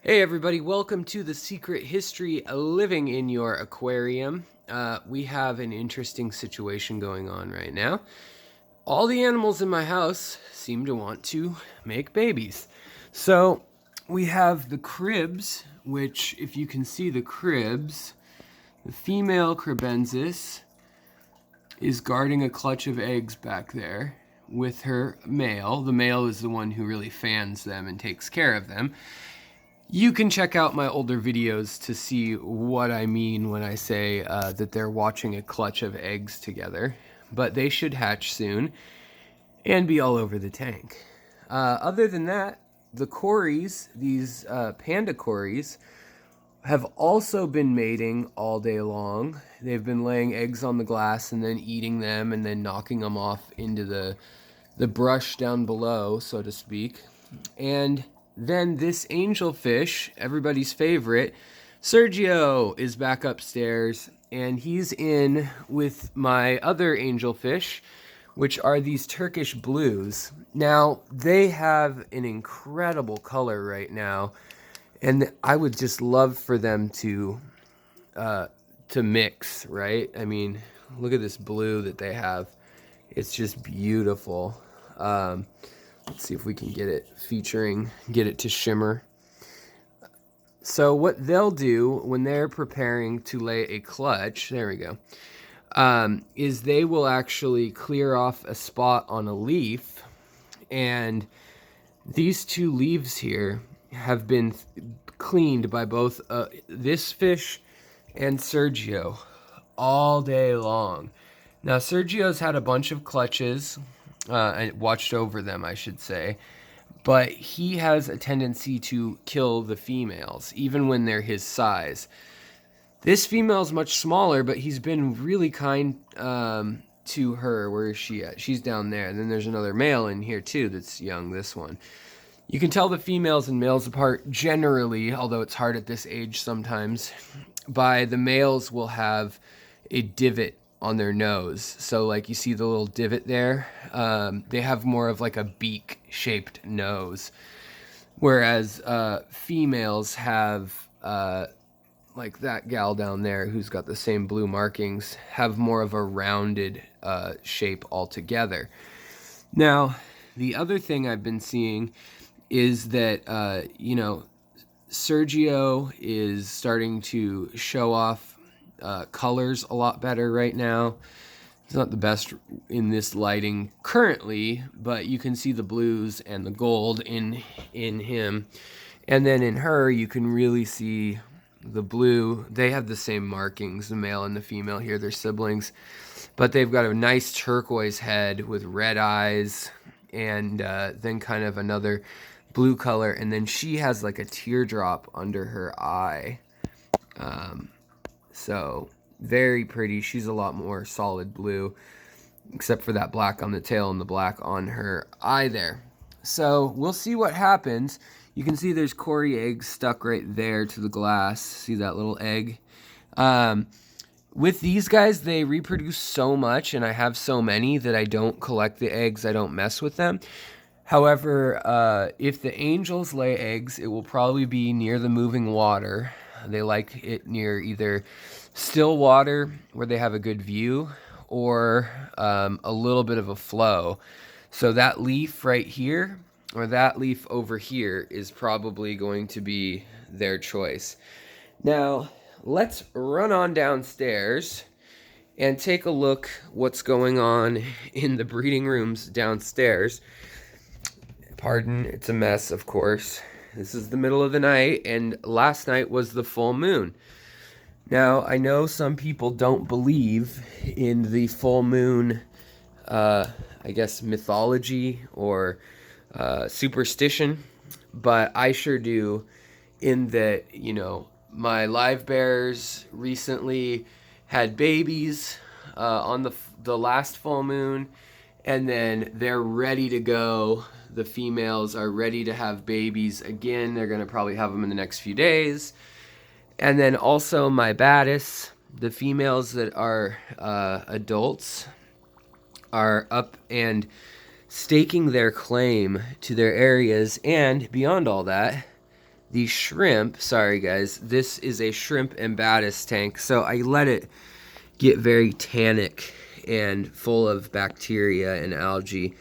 Hey everybody, welcome to the Secret History Living in Your Aquarium. We have an interesting situation going on right now. All the animals in my house seem to want to make babies. So we have the Kribs, which if you can see the Kribs, the female Kribensis is guarding a clutch of eggs back there with her male. The male is the one who really fans them and takes care of them. You can check out my older videos to see what I mean when I say that they're watching a clutch of eggs together. But they should hatch soon and be all over the tank. Other than that, the Corys, these panda Corys, have also been mating all day long. They've been laying eggs on the glass and then eating them and then knocking them off into the brush down below, so to speak. And then this angelfish, everybody's favorite, Sergio, is back upstairs, and he's in with my other angelfish, which are these Turkish blues. Now, they have an incredible color right now, and I would just love for them to mix, right? I mean, look at this blue that they have. It's just beautiful. Let's see if we can get it get it to shimmer. So what they'll do when they're preparing to lay a clutch, there we go, is they will actually clear off a spot on a leaf, and these two leaves here have been cleaned by both this fish and Sergio all day long. Now Sergio's had a bunch of clutches, and watched over them, I should say, but he has a tendency to kill the females, even when they're his size. This female's much smaller, but he's been really kind to her. Where is she at? She's down there. And then there's another male in here too that's young, this one. You can tell the females and males apart generally, although it's hard at this age sometimes, by the males will have a divot on their nose. So like you see the little divot there, they have more of like a beak shaped nose, whereas females have like that gal down there who's got the same blue markings, have more of a rounded shape altogether. Now the other thing I've been seeing is that Sergio is starting to show off colors a lot better right now. It's not the best in this lighting currently, but you can see the blues and the gold in him. And then in her, you can really see the blue. They have the same markings, the male and the female here. They're siblings. But they've got a nice turquoise head with red eyes, and then kind of another blue color. And then she has like a teardrop under her eye. So very pretty. She's a lot more solid blue, except for that black on the tail and the black on her eye there. So we'll see what happens. You can see there's Cory eggs stuck right there to the glass. See that little egg? With these guys, they reproduce so much, and I have so many that I don't collect the eggs. I don't mess with them. However, if the angels lay eggs, it will probably be near the moving water. They like it near either still water where they have a good view, or a little bit of a flow. So that leaf right here or that leaf over here is probably going to be their choice. Now let's run on downstairs and take a look what's going on in the breeding rooms downstairs. Pardon, it's a mess, of course. This is the middle of the night, and last night was the full moon. Now, I know some people don't believe in the full moon, I guess, mythology or superstition, but I sure do, in that, my live bearers recently had babies on the last full moon, and then they're ready to go. The females are ready to have babies again. They're going to probably have them in the next few days. And then also my Bettas, the females that are adults, are up and staking their claim to their areas. And beyond all that, The shrimp, sorry guys, this is a shrimp and Bettas tank, so I let it get very tannic and full of bacteria and algae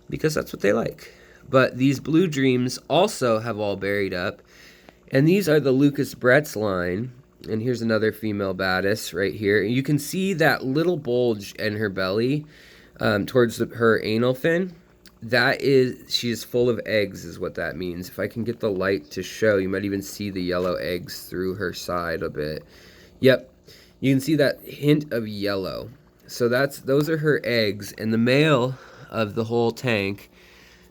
because that's what they like. But these blue dreams also have all buried up, and these are the Lucas Brett's line. And here's another female Bettas right here. You can see that little bulge in her belly towards her anal fin. That is, she is full of eggs is what that means. If I can get the light to show, you might even see the yellow eggs through her side a bit. Yep, you can see that hint of yellow. So those are her eggs. And the male of the whole tank,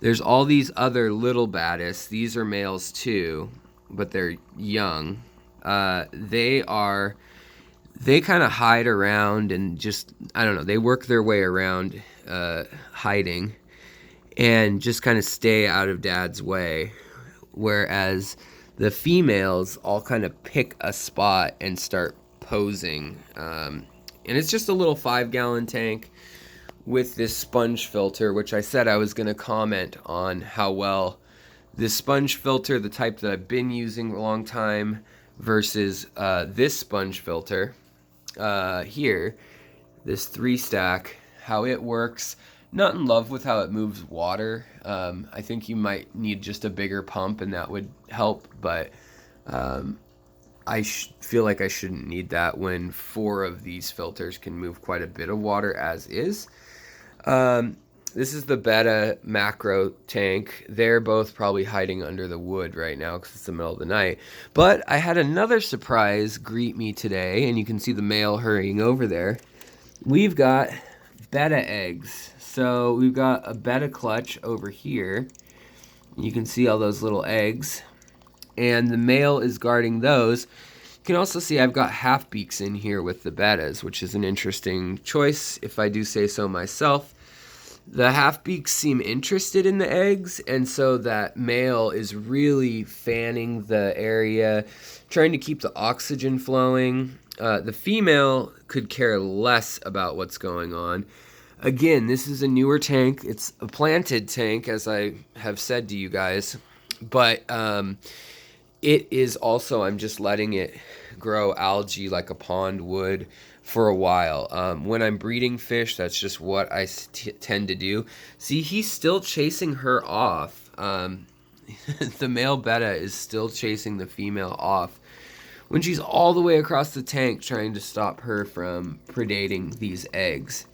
there's all these other little Bettas. These are males too, but they're young. They kind of hide around and just, I don't know, they work their way around hiding and just kind of stay out of dad's way. Whereas the females all kind of pick a spot and start posing. And it's just a little 5-gallon tank with this sponge filter, which I said I was going to comment on how well this sponge filter, the type that I've been using a long time, versus this sponge filter here, this 3-stack, how it works. Not in love with how it moves water. I think you might need just a bigger pump and that would help, but I feel like I shouldn't need that when 4 of these filters can move quite a bit of water as is. This is the Betta macro tank. They're both probably hiding under the wood right now because it's the middle of the night. But I had another surprise greet me today, and you can see the male hurrying over there. We've got Betta eggs. So we've got a Betta clutch over here. You can see all those little eggs. And the male is guarding those. You can also see I've got half beaks in here with the Bettas, which is an interesting choice if I do say so myself. The half beaks seem interested in the eggs, and so that male is really fanning the area, trying to keep the oxygen flowing. The female could care less about what's going on. Again, this is a newer tank. It's a planted tank, as I have said to you guys, but it is also, I'm just letting it grow algae like a pond would for a while. When I'm breeding fish, that's just what I tend to do. See, he's still chasing her off. The male Betta is still chasing the female off when she's all the way across the tank trying to stop her from predating these eggs.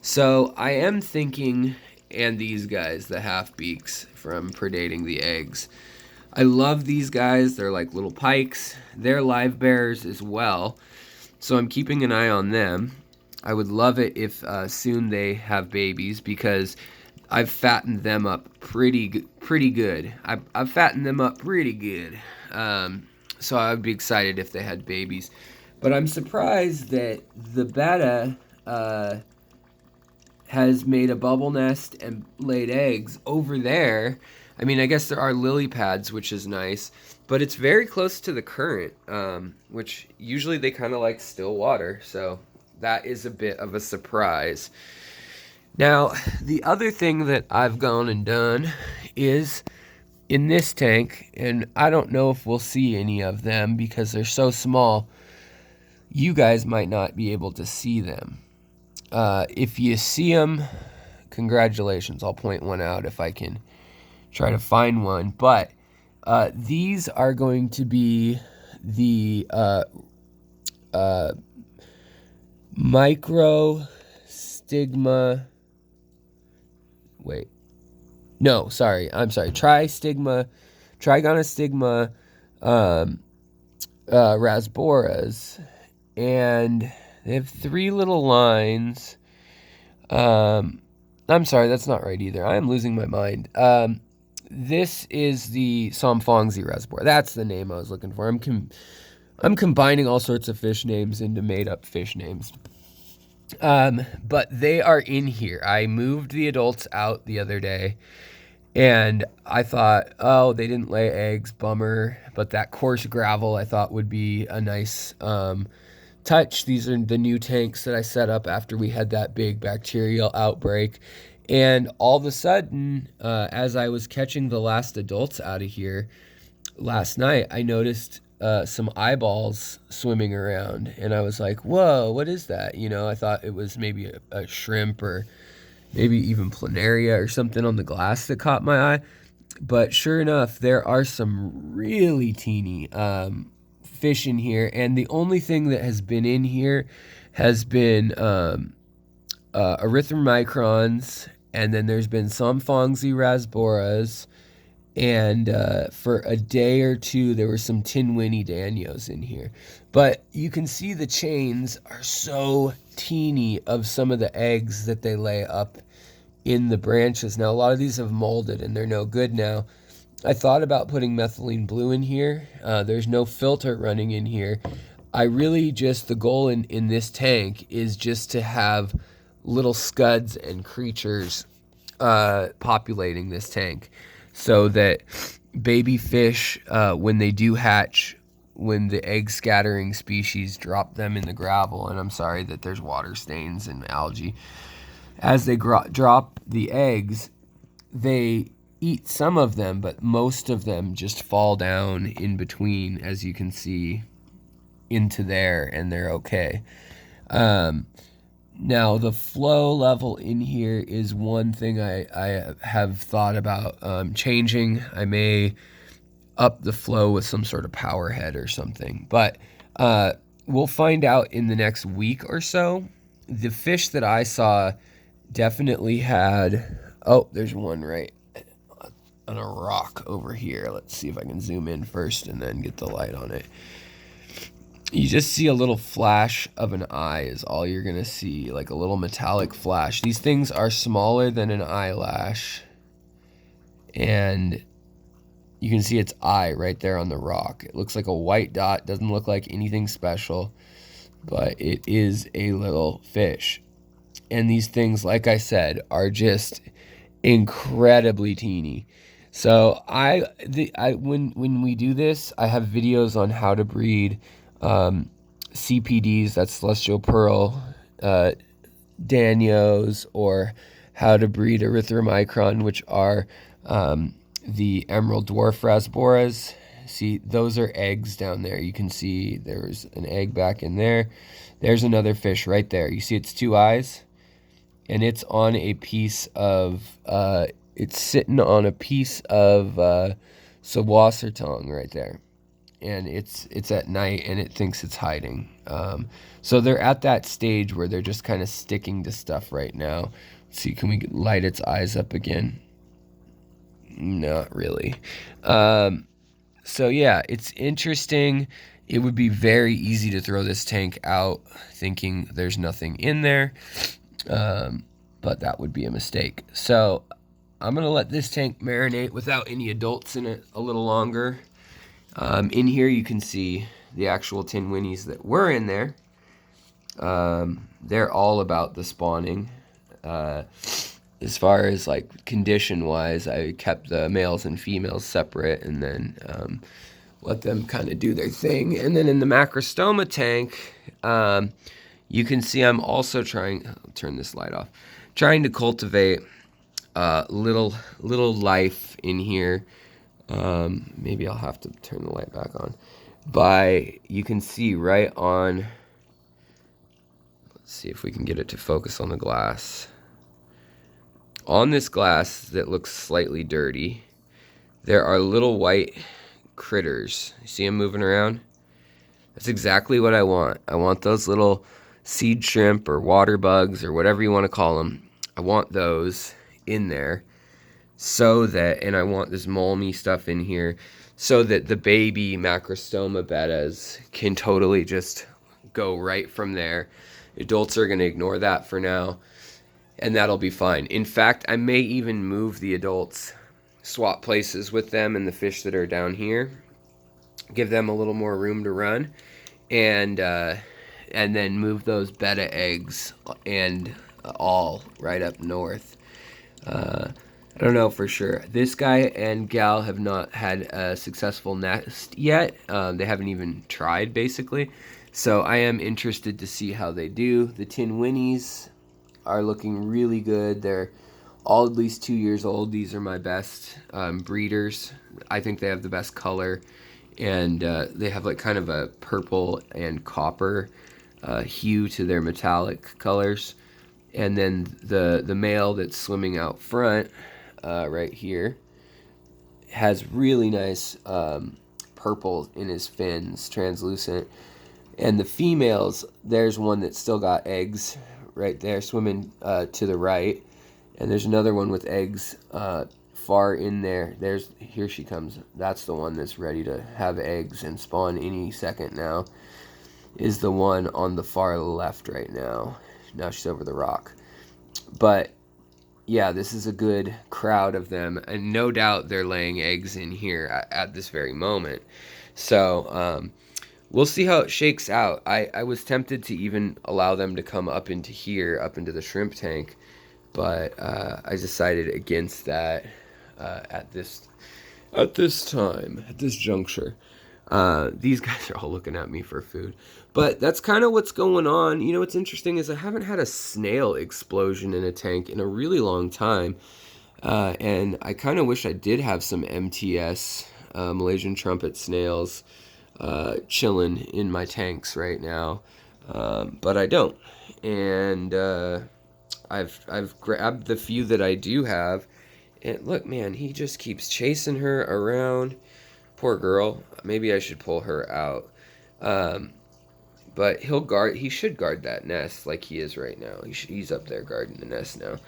So I am thinking, and these guys, the half beaks, from predating the eggs. I love these guys. They're like little pikes. They're live bearers as well. So I'm keeping an eye on them. I would love it if soon they have babies because I've fattened them up pretty good. I've fattened them up pretty good. So I would be excited if they had babies. But I'm surprised that the Betta has made a bubble nest and laid eggs over there. I mean, I guess there are lily pads, which is nice, but it's very close to the current, which usually they kind of like still water, so that is a bit of a surprise. Now, the other thing that I've gone and done is in this tank, and I don't know if we'll see any of them because they're so small, you guys might not be able to see them. If you see them, congratulations. I'll point one out if I can try to find one. But these are going to be the Microstigma. Wait. No, sorry. I'm sorry. Trigonostigma Rasboras. And they have 3 little lines. I'm sorry, that's not right either. I am losing my mind. This is the Somfongzi Rasbora. That's the name I was looking for. I'm combining all sorts of fish names into made-up fish names. But they are in here. I moved the adults out the other day, and I thought, oh, they didn't lay eggs, bummer. But that coarse gravel I thought would be a nice touch. These are the new tanks that I set up after we had that big bacterial outbreak. And all of a sudden, as I was catching the last adults out of here, last night I noticed some eyeballs swimming around, and I was like, whoa, what is that? You know, I thought it was maybe a shrimp or maybe even planaria or something on the glass that caught my eye. But sure enough, there are some really teeny fish in here, and the only thing that has been in here has been erythromicrons, and then there's been some Fongzi rasboras, and for a day or two there were some tinwinny danios in here. But you can see the chains are so teeny of some of the eggs that they lay up in the branches. Now a lot of these have molded and they're no good now. I thought about putting methylene blue in here. There's no filter running in here. I really just, the goal in this tank is just to have little scuds and creatures populating this tank, so that baby fish, when they do hatch, when the egg scattering species drop them in the gravel, and I'm sorry that there's water stains and algae, as they drop the eggs, they eat some of them, but most of them just fall down in between, as you can see, into there, and they're okay. Now, the flow level in here is one thing I have thought about changing. I may up the flow with some sort of power head or something. But we'll find out in the next week or so. The fish that I saw definitely had... Oh, there's one right on a rock over here. Let's see if I can zoom in first and then get the light on it. You just see a little flash of an eye is all you're going to see, like a little metallic flash. These things are smaller than an eyelash, and you can see its eye right there on the rock. It looks like a white dot, doesn't look like anything special, but it is a little fish. And these things, like I said, are just incredibly teeny. So when we do this, I have videos on how to breed CPDs, that's celestial pearl danios, or how to breed erythromicron, which are the emerald dwarf rasboras. See, those are eggs down there. You can see there's an egg back in there. There's another fish right there. You see its two eyes, and it's on a piece of it's sitting on a piece of Sawassertong right there. And it's at night, and it thinks it's hiding. So they're at that stage where they're just kind of sticking to stuff right now. Let's see, can we light its eyes up again? Not really. So yeah, it's interesting. It would be very easy to throw this tank out thinking there's nothing in there, but that would be a mistake. So I'm going to let this tank marinate without any adults in it a little longer. In here you can see the actual tinwinnies that were in there. They're all about the spawning. As far as like condition wise, I kept the males and females separate, and then let them kind of do their thing. And then in the Microstigma tank, you can see I'm also trying, I'll turn this light off, trying to cultivate little life in here. Maybe I'll have to turn the light back on. You can see right on, let's see if we can get it to focus on the glass. On this glass that looks slightly dirty, there are little white critters. You see them moving around? That's exactly what I want. I want those little seed shrimp or water bugs or whatever you want to call them. I want those in there. So that, and I want this molmy stuff in here, so that the baby Microstigma bettas can totally just go right from there. Adults are going to ignore that for now, and that'll be fine. In fact, I may even move the adults, swap places with them and the fish that are down here, give them a little more room to run, and then move those betta eggs and all right up north. I don't know for sure. This guy and gal have not had a successful nest yet. They haven't even tried, basically. So I am interested to see how they do. The tinwinnies are looking really good. They're all at least 2 years old. These are my best breeders. I think they have the best color, and they have like kind of a purple and copper hue to their metallic colors. And then the male that's swimming out front right here has really nice purple in his fins, translucent. And the females, there's one that's still got eggs right there swimming to the right. And there's another one with eggs far in there. Here she comes. That's the one that's ready to have eggs and spawn any second now. Is the one on the far left right now. Now she's over the rock. But yeah, this is a good crowd of them, and no doubt they're laying eggs in here at this very moment. So we'll see how it shakes out. I was tempted to even allow them to come up into here, up into the shrimp tank, but I decided against that at this time, at this juncture. These guys are all looking at me for food. But that's kind of what's going on. You know, what's interesting is I haven't had a snail explosion in a tank in a really long time. And I kind of wish I did have some MTS, Malaysian trumpet snails, chilling in my tanks right now. But I don't. And I've grabbed the few that I do have. And look, man, he just keeps chasing her around. Poor girl. Maybe I should pull her out. But he should guard that nest like he is right now. He's up there guarding the nest now.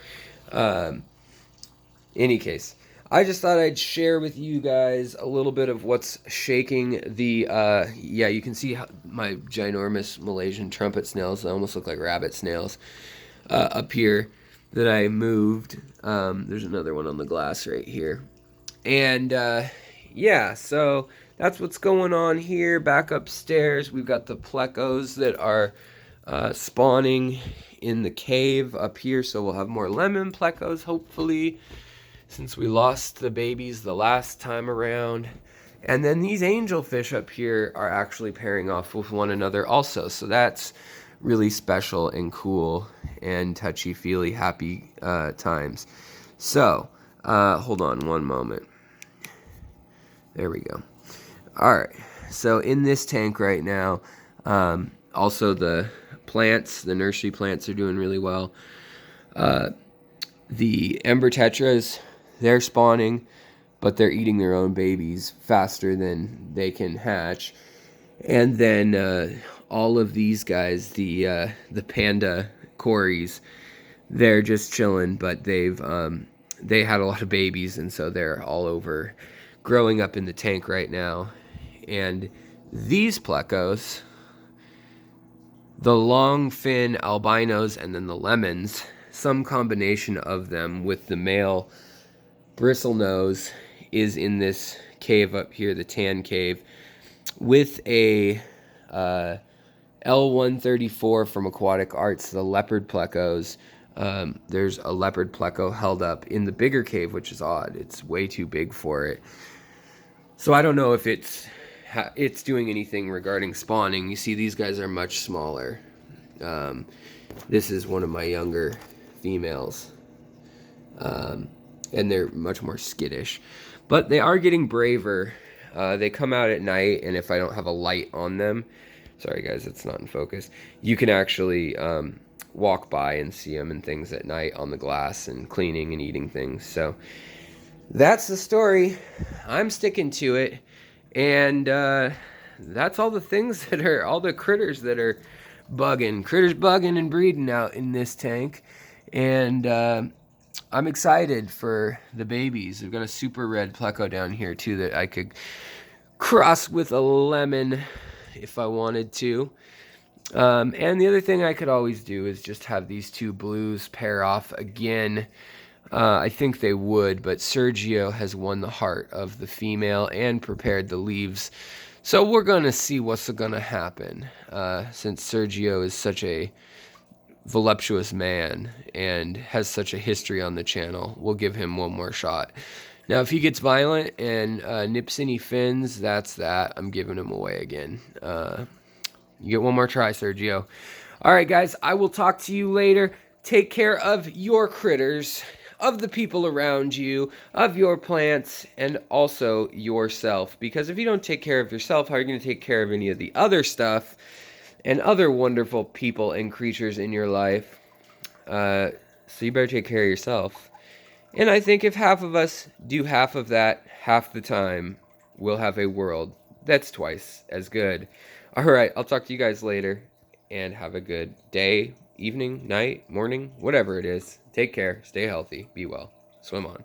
Any case, I just thought I'd share with you guys a little bit of what's shaking the, yeah, you can see my ginormous Malaysian trumpet snails. They almost look like rabbit snails up here that I moved. There's another one on the glass right here. And, yeah, so that's what's going on here. Back upstairs, we've got the plecos that are spawning in the cave up here. So we'll have more lemon plecos, hopefully, since we lost the babies the last time around. And then these angelfish up here are actually pairing off with one another also. So that's really special and cool and touchy-feely, happy times. So, hold on one moment. There we go. All right. So in this tank right now, also the plants, the nursery plants are doing really well. The ember tetras, they're spawning, but they're eating their own babies faster than they can hatch. And then all of these guys, the panda cories, they're just chilling, but they had a lot of babies, and so they're all over growing up in the tank right now. And these plecos, the long fin albinos and then the lemons, some combination of them with the male bristlenose is in this cave up here, the tan cave, with a L134 from Aquatic Arts, the leopard plecos. There's a leopard pleco held up in the bigger cave, which is odd. It's way too big for it. So I don't know if it's doing anything regarding spawning. You see, these guys are much smaller. This is one of my younger females. And they're much more skittish. But they are getting braver. They come out at night, and if I don't have a light on them, sorry guys, it's not in focus, you can actually walk by and see them and things at night on the glass and cleaning and eating things. So that's the story. I'm sticking to it. And that's all the things that are, all the critters that are bugging. Critters bugging and breeding out in this tank. And I'm excited for the babies. I've got a super red pleco down here too that I could cross with a lemon if I wanted to. And the other thing I could always do is just have these two blues pair off again. I think they would, but Sergio has won the heart of the female and prepared the leaves. So we're going to see what's going to happen. Since Sergio is such a voluptuous man and has such a history on the channel, we'll give him one more shot. Now, if he gets violent and nips any fins, that's that. I'm giving him away again. You get one more try, Sergio. All right, guys, I will talk to you later. Take care of your critters. of the people around you, of your plants, and also yourself. Because if you don't take care of yourself, how are you going to take care of any of the other stuff and other wonderful people and creatures in your life? So you better take care of yourself. And I think if half of us do half of that half the time, we'll have a world that's twice as good. All right, I'll talk to you guys later, and have a good day, evening, night, morning, whatever it is. Take care, stay healthy, be well, swim on.